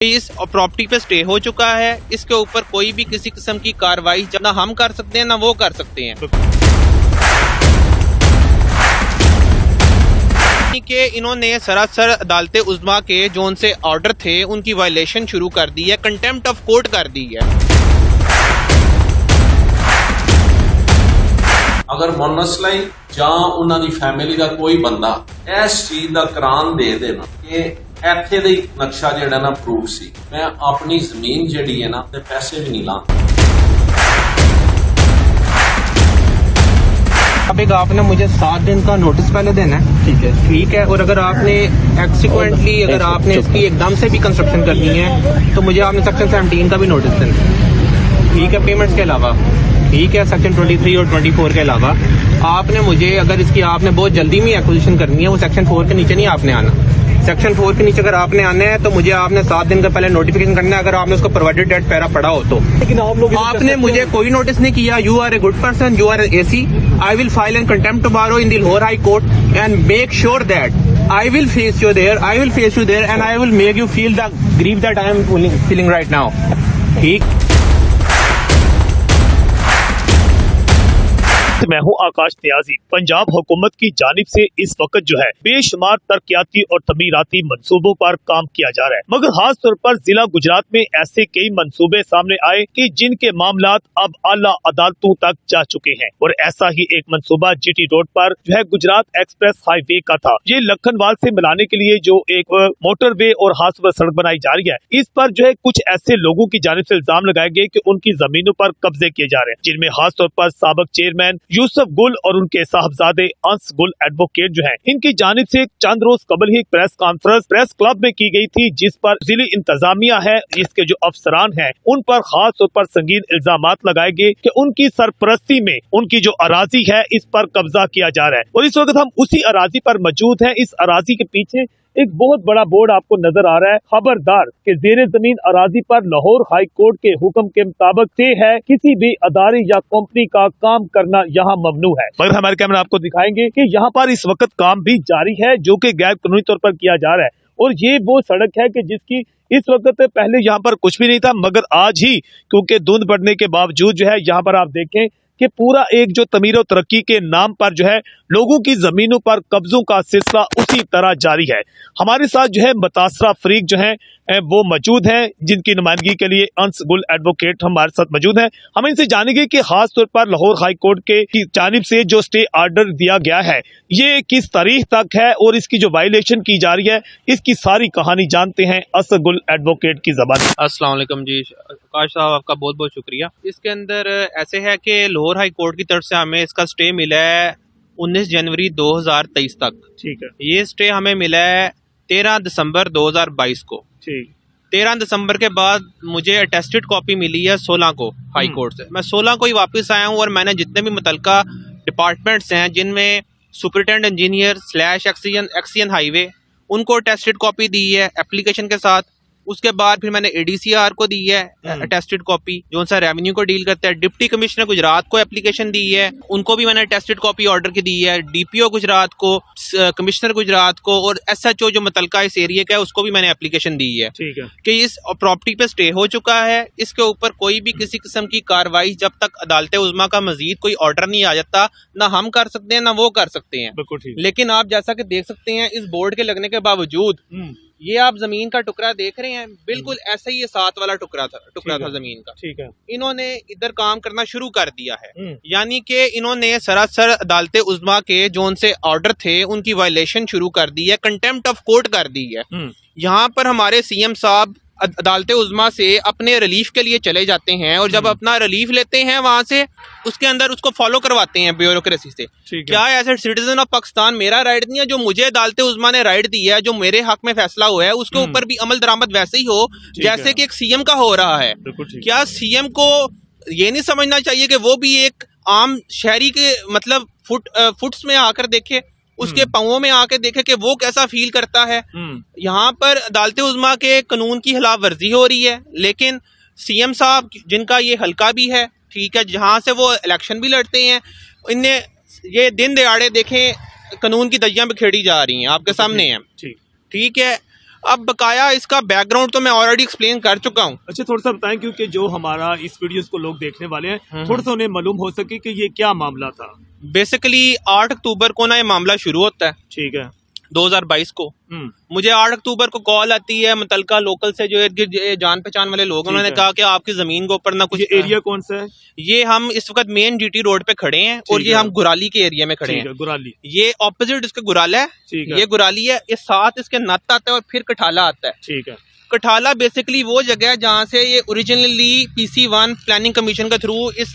इस प्रॉपर्टी पे स्टे हो चुका है। इसके ऊपर कोई भी किसी किस्म की कार्रवाई ना हम कर सकते हैं ना वो कर सकते हैं कि इन्होंने सरासर अदालते उज़्मा के जो उनसे ऑर्डर थे उनकी वायलेशन शुरू कर दी है, कंटेम्प्ट ऑफ कोर्ट कर दी है। अगर मसला ही ਜਾਂ ਉਹਨਾਂ ਦੀ ਫੈਮਿਲੀ ਦਾ ਕੋਈ ਬੰਦਾ ਇਸ ਚੀਜ਼ ਦਾ ਕਰਾਨ ਦੇ ਦੇਣਾ ਕਿ ਇੱਥੇ ਦਾ ਹੀ ਨਕਸ਼ਾ ਜਿਹੜਾ ਨਾ ਪ੍ਰੂਫ ਸੀ, ਮੈਂ ਆਪਣੀ ਜ਼ਮੀਨ ਜਿਹੜੀ ਹੈ ਨਾ ਤੇ ਪੈਸੇ ਵੀ ਨਹੀਂ ਲਾਂਗਾ। अब एक आपने मुझे 7 दिन का नोटिस पहले देना है, ठीक है। और अगर आपने एक्सिक्वेंटली अगर आपने इसकी एकदम से भी कंस्ट्रक्शन करनी है तो मुझे आपने सेक्शन 17 का भी नोटिस देना है, ठीक है, पेमेंट्स के अलावा, ठीक है। सेक्शन 23 और 24 के अलावा आपने मुझे अगर इसकी आपने बहुत जल्दी में एक्विजिशन करनी है, वो सेक्शन 4 के नीचे नहीं आपने आना। सेक्शन 4 के नीचे अगर आपने आना है तो मुझे आपने 7 दिन का पहले नोटिफिकेशन करना है, अगर आपने उसको प्रोवाइडेड डेट पैरा पढ़ा हो तो। लेकिन आप लोग आपने मुझे कोई नोटिस नहीं किया। You are a good person, you are AC। I will file an contempt tomorrow in the Lahore High Court and make sure that I will face you there, I will face you there and I will make you feel the grief that I am feeling right now, ठीक। मैं हूं आकाश न्याजी। पंजाब हुकूमत की जानिब से इस वक्त जो है बेशुमार तरक्याती और तमीराती मंसूबों पर काम किया जा रहा है, मगर खास तौर पर जिला गुजरात में ऐसे कई मंसूबे सामने आए कि जिनके मामलात अब आला अदालतों तक जा चुके हैं। और ऐसा ही एक मंसूबा GT रोड पर जो है गुजरात एक्सप्रेस हाईवे का था। ये लखनवाल से मिलाने के लिए जो एक मोटरवे और हाईवे सड़क बनाई जा रही है, इस पर जो है कुछ ऐसे लोगों की जानिब से इल्जाम लगाए गए कि उनकी जमीनों पर कब्जे किए जा रहे हैं, जिनमें खास तौर पर साबिक चेयरमैन यूसुफ गुल और उनके साहबजादे अंस गुल एडवोकेट जो हैं, इनकी जानिब से चंद रोज कबल ही एक प्रेस कॉन्फ्रेंस प्रेस क्लब में की गई थी, जिस पर जिली इंतजामिया है, इसके जो अफसरान हैं, उन पर खास तौर पर संगीन इल्जामात लगाए गए कि उनकी सरपरस्ती में उनकी जो अराजी है इस पर कब्जा किया जा रहा है। और इस वक्त हम उसी अराजी पर मौजूद हैं। इस अराजी के पीछे एक बहुत बड़ा बोर्ड आपको नजर आ रहा है, खबरदार के जेरे जमीन अराजी पर लाहौर हाई कोर्ट के हुक्म के मुताबिक से है किसी भी अदारे या कंपनी का काम करना यहाँ ममनू है। मगर हमारे कैमरा आपको दिखाएंगे कि यहाँ पर इस वक्त काम भी जारी है जो कि गैर कानूनी तौर पर किया जा रहा है। और ये वो सड़क है कि जिसकी इस वक्त पहले यहाँ पर कुछ भी नहीं था, मगर आज ही क्योंकि धुंध बढ़ने के बावजूद जो है यहाँ पर आप देखें कि पूरा एक जो तमीर और तरक्की के नाम पर जो है लोगों की जमीनों पर कब्जों का सिलसिला उसी तरह जारी है। हमारे साथ जो है मुतासरा फरीक जो है वो मौजूद हैं, जिनकी नुमाइंदगी के लिए अंस गुल एडवोकेट हमारे साथ मौजूद हैं। हम इनसे जानेंगे कि खास तौर पर लाहौर हाई कोर्ट के की जानिब से जो स्टे ऑर्डर दिया गया है ये किस तारीख तक है और इसकी जो वायलेशन की जा रही है इसकी सारी कहानी जानते हैं अंस गुल एडवोकेट की जबान। अस्सलाम वालेकुम जी, आकाश साहब आपका बहुत बहुत शुक्रिया। इसके अंदर ऐसे है कि लाहौर हाई कोर्ट की तरफ से हमें इसका स्टे मिला है 19 जनवरी 2023 तक, ठीक है। ये स्टे हमें मिला है 13 दिसंबर 2022 को, ठीक। 13 दिसंबर के बाद मुझे अटेस्टेड कॉपी मिली है 16 को हाई कोर्ट से। मैं 16 को ही वापस आया हूँ और मैंने जितने भी मुतलका डिपार्टमेंट्स हैं जिनमें सुपरिटेंडेंट इंजीनियर / एक्सीएन हाईवे, उनको अटेस्टेड कॉपी दी है एप्लीकेशन के साथ। उसके बाद फिर मैंने ADCR को दी है अटेस्टेड कॉपी, जो उनसे रेवेन्यू को डील करता है। डिप्टी कमिश्नर गुजरात को एप्लीकेशन दी है, उनको भी मैंने अटेस्टेड कॉपी ऑर्डर की दी है। DPO गुजरात को, कमिश्नर गुजरात को और SHO जो मुतलका इस एरिया का है उसको भी मैंने एप्लीकेशन दी है, ठीक है, कि इस प्रॉपर्टी पे स्टे हो चुका है। इसके ऊपर कोई भी किसी किस्म की कार्रवाई जब तक अदालत उज़्मा का मजीद कोई ऑर्डर नहीं आ जाता ना हम कर सकते हैं ना वो कर सकते हैं। लेकिन आप जैसा कि देख सकते हैं इस बोर्ड के लगने के बावजूद ये आप जमीन का टुकड़ा देख रहे हैं, बिल्कुल ऐसा ही ये 7 वाला टुकड़ा था जमीन का, ठीक है। इन्होंने इधर काम करना शुरू कर दिया है, यानी कि इन्होंने सरासर अदालत उज़्मा के जो उनसे ऑर्डर थे उनकी वायलेशन शुरू कर दी है, कंटेम्प्ट ऑफ कोर्ट कर दी है। यहाँ पर हमारे CM साहब अदालत उज़्मा से अपने रिलीफ के लिए चले जाते हैं और जब अपना रिलीफ लेते हैं वहां से उसके अंदर उसको फॉलो करवाते हैं ब्यूरोक्रेसी से। क्या as a citizen of Pakistan मेरा राइट नहीं है? जो मुझे अदालत उज़्मा ने राइट दी है, जो मेरे हक में फैसला हुआ है, उसके ऊपर भी अमल दरामद वैसे ही हो जैसे कि एक CM का हो रहा है। क्या CM को ये नहीं समझना चाहिए कि वो भी एक आम शहरी के मतलब फुट्स में आकर देखे, उसके पाँवों में आके देखे कि वो कैसा फील करता है। यहाँ पर अदालत उज़्मा के कानून की खिलाफ वर्जी हो रही है, लेकिन CM साहब जिनका ये हल्का भी है, ठीक है, जहाँ से वो इलेक्शन भी लड़ते हैं, इन्हें ये दिन दहाड़े देखें कानून की दज्जियां बिखेड़ी जा रही हैं, आपके सामने है, ठीक है। अब बकाया इसका बैकग्राउंड तो मैं ऑलरेडी एक्सप्लेन कर चुका हूँ। अच्छा, थोड़ा सा बताएं, क्योंकि जो हमारा इस वीडियोस को लोग देखने वाले हैं, थोड़ा सा उन्हें मालूम हो सके कि ये क्या मामला था। बेसिकली 8 अक्टूबर को ना ये मामला शुरू होता है, ठीक है, 2022 को। मुझे 8 अक्टूबर को कॉल आती है मुतलका लोकल से, जो जान पहचान वाले लोग, उन्होंने कहा कि आपकी जमीन के ऊपर ना कुछ। ये एरिया कौन सा है? ये हम इस वक्त मेन जीटी रोड पे खड़े हैं और ये हम गुराली के एरिया में खड़े हैं। गुराली, ये ऑपोजिट इसके गुराला है, ये गुराली है, ये साथ इसके नत्त आता है और फिर कठाला आता है। ठीक है। कठाला बेसिकली वो जगह है जहाँ से ये ओरिजिनली PC1 प्लानिंग कमीशन के थ्रू इस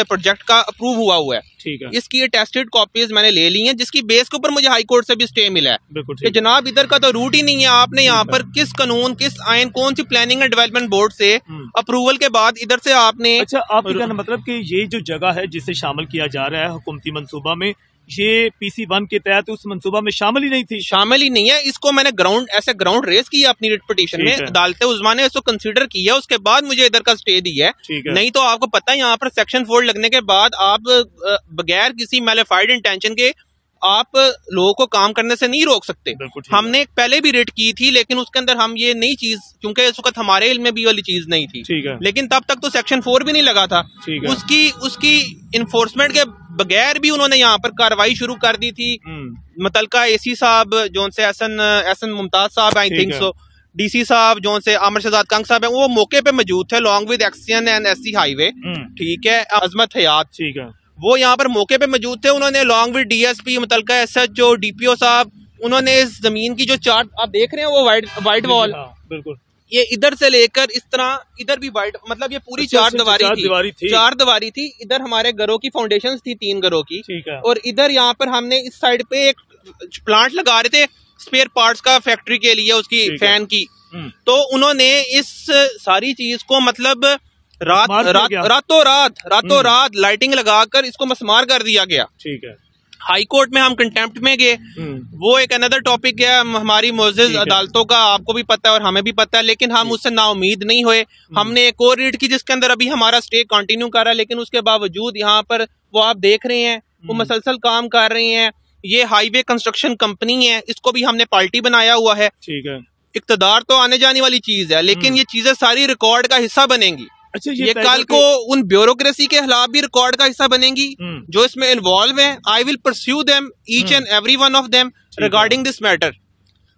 प्रोजेक्ट का अप्रूव हुआ है। ठीक है। इसकी अटेस्टेड कॉपीज मैंने ले ली हैं, जिसकी बेस के ऊपर मुझे हाई कोर्ट से भी स्टे मिला है कि जनाब इधर का तो रूट ही नहीं है, आपने यहाँ पर किस कानून, किस आइन, कौन सी प्लानिंग एंड डेवलपमेंट बोर्ड से अप्रूवल के बाद इधर से आपने। अच्छा, आपके कहना मतलब कि ये जो जगह है जिसे शामिल किया जा रहा है हुकूमती मंसूबा में, ये PC1 के तहत उस मंसूबा में शामिल ही नहीं थी? शामिल ही नहीं है। इसको मैंने ग्राउंड रेस किया अपनी रिट पिटीशन में, अदालत उज़्मा ने इसको कंसीडर किया, उसके बाद मुझे इधर का स्टे दिया है। नहीं तो आपको पता है यहाँ पर सेक्शन 4 लगने के बाद आप बगैर किसी मैलिफाइड इंटेंशन के आप लोगों को काम करने से नहीं रोक सकते। हमने पहले भी रेट की थी, लेकिन उसके अंदर हम ये नई चीज, क्योंकि इस वक्त हमारे इल्म में भी वाली चीज नहीं थी, लेकिन तब तक तो सेक्शन 4 भी नहीं लगा था। उसकी इन्फोर्समेंट के बगैर भी उन्होंने यहाँ पर कार्रवाई शुरू कर दी थी। मुतलका AC साहब जोन से एहसन मुमताज साहब, आई थिंक सो, DC साहब जोन से आमिर शहजाद कंग साहब है, वो मौके पे मौजूद थे long with एक्सियन and SC highway. ठीक है, अजमत हयात, ठीक है, वो यहाँ पर मौके पे मौजूद थे। उन्होंने लॉन्ग विद DSP मुतलका SHO DPO साहब, उन्होंने इस जमीन की जो चार्ट आप देख रहे हैं वो वाइट वॉल, बिल्कुल, ये इधर से लेकर इस तरह इधर भी वाइट, मतलब ये पूरी चार दीवारी थी। इधर हमारे घरों की फाउंडेशंस थी 3 घरों की, और इधर यहाँ पर हमने इस साइड पे एक प्लांट लगा रहे थे स्पेयर पार्ट्स का फैक्ट्री के लिए, उसकी फैन की। तो उन्होंने इस सारी चीज को मतलब रातों रात लाइटिंग लगाकर इसको मस्मार कर दिया गया। ठीक है। हाई कोर्ट में हम कंटेम्प्ट में गए, वो एक अनदर टॉपिक है, हमारी मोअज़्ज़िज़ अदालतों का आपको भी पता है और हमें भी पता है, लेकिन हम उससे नाउमीद नहीं हुए। हमने एक और रीड की जिसके अंदर अभी हमारा स्टे कंटिन्यू कर रहा है, लेकिन उसके बावजूद यहाँ पर वो आप देख रहे हैं वो मसलसल काम कर रहे हैं। ये हाईवे कंस्ट्रक्शन कंपनी है, इसको भी हमने पार्टी बनाया हुआ है। ठीक है। इक़्तिदार तो आने जाने वाली चीज है, लेकिन ये चीजें सारी रिकॉर्ड का हिस्सा बनेंगी। अच्छा, ये कल को उन ब्यूरोक्रेसी के खिलाफ भी रिकॉर्ड का हिस्सा बनेंगी जो इसमें इन्वॉल्व हैं। I will pursue them, each and every one of them regarding this matter.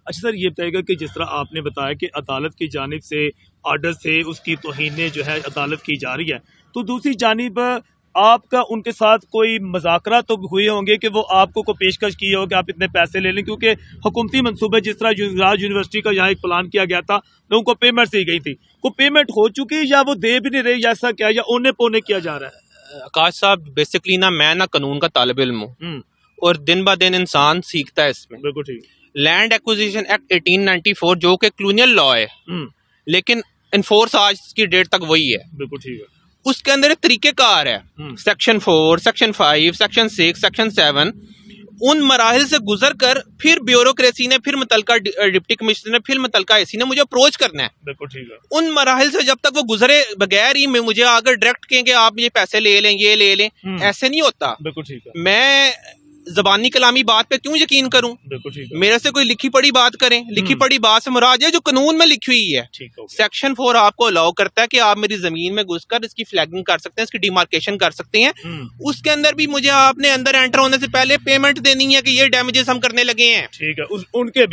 अच्छा सर, ये बताएगा कि जिस तरह आपने बताया कि अदालत की जानिब से आर्डर से उसकी तौहीन जो है अदालत की जा रही है, तो दूसरी जानिब आपका उनके साथ कोई मज़ाकरा तो हुए होंगे कि वो आपको को पेशकश की हो कि आप इतने पैसे ले लें, क्योंकि हुकूमती मनसूबे जिस तरह गुजरात यूनिवर्सिटी का यहाँ एक प्लान किया गया था, लोगों को पेमेंट दी गई थी, को पेमेंट हो चुकी है या वो दे भी नहीं रही, ऐसा क्या, या ओने पोने किया जा रहा है? आकाश साहब, बेसिकली ना मैं ना कानून का तालिब इल्म हूँ और दिन ब दिन इंसान सीखता है इसमें। बिल्कुल ठीक। लैंड एक्विजिशन एक्ट 1894 जो कि कॉलोनियल लॉ है, लेकिन इन्फोर्स आज की डेट तक वही है। बिल्कुल ठीक है। उसके अंदर एक तरीकेकार है, सेक्शन 4, सेक्शन 5, सेक्शन 6, सेक्शन 7, उन मराहिल से गुजर कर फिर ब्यूरोक्रेसी ने, फिर मुतलका डिप्टी कमिश्नर ने, फिर मुतलका एसी ने मुझे अप्रोच करना है। बिल्कुल ठीक है। उन मराहिल से जब तक वो गुजरे बगैर ही मुझे आकर डायरेक्ट कहेंगे आप ये पैसे ले लें, ये ले लें, ऐसे नहीं होता। बिल्कुल ठीक है। मैं ज़बानी कलामी बात पे क्यों यकीन करूं? बिल्कुल ठीक है। मेरे से कोई लिखी पढ़ी बात करें, लिखी पढ़ी बात से मुराद है जो कानून में लिखी हुई है। सेक्शन 4 आपको अलाउ करता है कि आप मेरी जमीन में घुसकर इसकी फ्लैगिंग कर सकते हैं, इसकी डिमार्केशन कर सकते हैं। उसके अंदर भी मुझे आपने अंदर एंटर होने से पहले पेमेंट देनी है कि ये डैमेजेस हम करने लगे हैं। ठीक है। उनके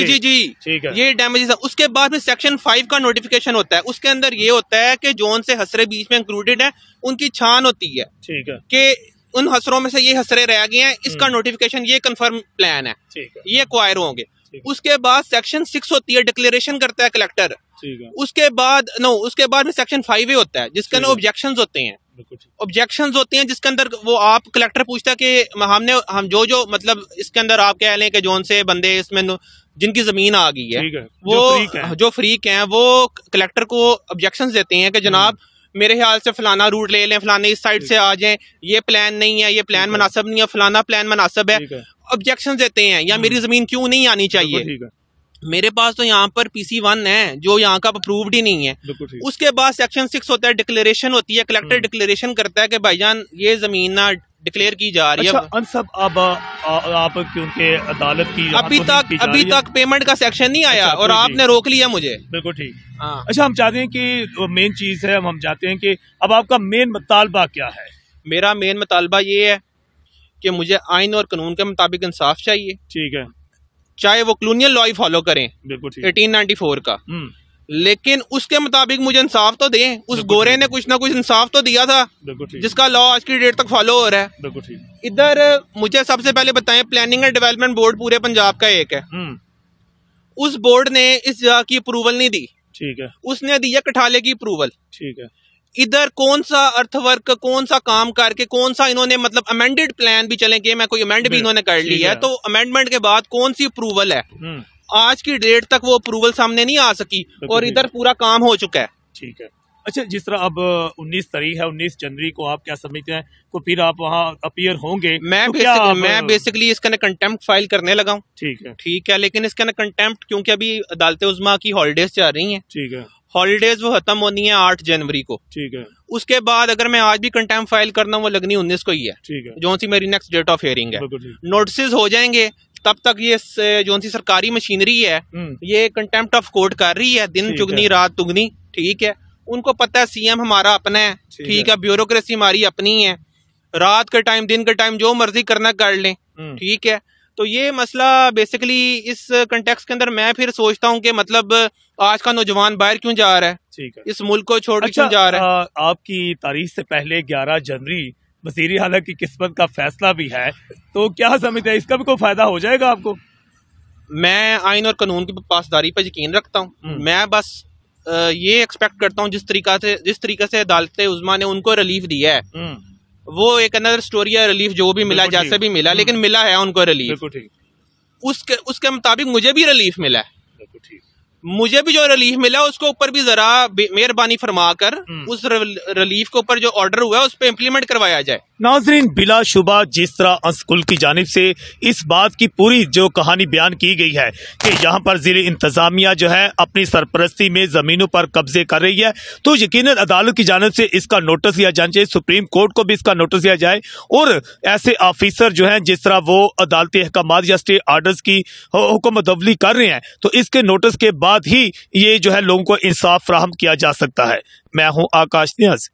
जी ठीक है, ये डैमेजेस। उसके बाद में सेक्शन 5 का नोटिफिकेशन होता है, उसके अंदर ये होता है कि जोन से हसरे बीच में इंक्लूडेड है उनकी छान होती है। ठीक है, कि उन हसरों में से ये हसरे रह गए हैं, इसका नोटिफिकेशन, ये कंफर्म प्लान है, ये एक्वायर होंगे। उसके बाद सेक्शन 6 होती है, डिक्लेरेशन करता है कलेक्टर। उसके बाद में सेक्शन 5 होता है जिसके अंदर ऑब्जेक्शंस होते हैं, जिसके अंदर वो आप कलेक्टर पूछता है कि हम जो मतलब इसके अंदर आप कह लें कि जोन से बंदे इसमें जिनकी जमीन आ गई है, वो जो फ्रीक हैं, वो कलेक्टर को ऑब्जेक्शंस देते हैं कि जनाब मेरे ख्याल से फलाना रूट ले लें, फलाने इस साइड से आ जाएं, ये प्लान नहीं है, ये प्लान मुनासिब नहीं है, फलाना प्लान मुनासिब है, ऑब्जेक्शन देते हैं, या मेरी जमीन क्यों नहीं आनी चाहिए। मेरे पास तो यहाँ पर PC1 है जो यहाँ का अप्रूव्ड ही नहीं है। उसके बाद सेक्शन 6 होता है, डिक्लेरेशन होती है, कलेक्टर डिक्लेरेशन करता है कि भाईजान ये जमीन ना डिक्लेयर की जा रही है। अच्छा अनसब, अब आप क्योंकि अदालत की अभी तक पेमेंट का सेक्शन नहीं आया और आपने रोक लिया मुझे। बिल्कुल ठीक। हाँ। अच्छा हम चाहते हैं कि मेन चीज है, हम चाहते हैं कि अब आपका मेन मुतालबा क्या है? मेरा मेन मुतालबा ये है कि मुझे आइन और कानून के मुताबिक इंसाफ चाहिए। ठीक है। चाहे वो कॉलोनियल लॉ ही फॉलो करें, बिल्कुल ठीक। 1894 का, लेकिन उसके मुताबिक मुझे इंसाफ तो दें। उस गोरे ने कुछ ना कुछ इंसाफ तो दिया था जिसका लॉ आज की डेट तक फॉलो हो रहा है। बिल्कुल ठीक। इधर मुझे सबसे पहले बताएं, प्लानिंग एंड डेवलपमेंट बोर्ड पूरे पंजाब का एक है। उस बोर्ड ने इस जगह की अप्रूवल नहीं दी। ठीक है। उसने दी है कठाले की अप्रूवल। ठीक है। इधर कौन सा अर्थवर्क, कौन सा काम करके, कौन सा इन्होंने मतलब अमेंडेड प्लान भी चलेंगे, मैं कोई अमेंड भी इन्होंने कर लिया है, तो अमेंडमेंट के बाद कौन सी अप्रूवल है, आज की डेट तक वो अप्रूवल सामने नहीं आ सकी और इधर पूरा काम हो चुका है। ठीक है। अच्छा जिस तरह अब 19 तारीख है, 19 जनवरी को आप क्या समझते हैं को फिर आप वहाँ अपीयर होंगे? मैं बेसिकली इसका कंटेम्प्ट फाइल करने लगा हूँ। ठीक है, लेकिन इसका कंटेम्प्ट क्योंकि अभी अदालत उज़्मा की हॉलीडेज चल रही हैं। ठीक है। हॉलीडेज वो खत्म होनी है 8 जनवरी को। ठीक है। उसके बाद अगर मैं आज भी कंटेम्प्ट फाइल करना, वो लगनी 19 को ही है। ठीक है। जो सी मेरी नेक्स्ट डेट ऑफ हियरिंग है, नोटिस हो जाएंगे, तब तक ये जो सी सरकारी मशीनरी है ये कंटेम्प्ट ऑफ कोर्ट कर रही है, दिन चुगनी रात तुगनी। ठीक है, उनको पता है सीएम हमारा अपना है। ठीक है, ब्यूरोक्रेसी हमारी अपनी है, रात के टाइम दिन के टाइम जो मर्जी करना कर लें। ठीक है, तो ये मसला बेसिकली इस कंटेक्स्ट के अंदर मैं फिर सोचता हूँ कि मतलब आज का नौजवान बाहर क्यों जा रहा है, इस मुल्क को छोड़ के क्यों जा रहा है। आपकी तारीख से पहले 11 जनवरी वज़ीर आला की किस्मत का फैसला भी है, तो क्या समझते हैं इसका भी कोई फायदा हो जाएगा आपको? मैं आइन और कानून की पासदारी पर यकीन रखता हूँ। मैं बस ये एक्सपेक्ट करता हूँ जिस तरीके से अदालत उज़्मा ने उनको रिलीफ दिया है, वो एक अनदर स्टोरी है। रिलीफ जो भी मिला, जैसे भी मिला, लेकिन मिला है उनको रिलीफ। उसके मुताबिक मुझे भी रिलीफ मिला है। मुझे भी जो रिलीफ मिला उसके ऊपर भी जरा मेहरबानी फरमाकर उस रिलीफ के ऊपर जो ऑर्डर हुआ है उस पर इम्प्लीमेंट करवाया जाए। नाज़रीन, बिलाशुबा जिस तरह स्कूल की जानिब से इस बात की पूरी जो कहानी बयान की गई है कि यहाँ पर ज़िले इंतज़ामिया जो है अपनी सरपरस्ती में ज़मीनों पर कब्जे कर रही है, तो यकीनन अदालत की जानिब से इसका नोटिस लिया जाना चाहिए, सुप्रीम कोर्ट को भी इसका नोटिस लिया जाए और ऐसे ऑफिसर जो हैं जिस तरह वो अदालती अहकामात या स्टे ऑर्डर्स की हुक्मतवली कर रहे हैं, तो इसके नोटिस के बाद ही ये जो है लोगों को इंसाफ फराहम किया जा सकता है। मैं हूँ आकाश नियाज़।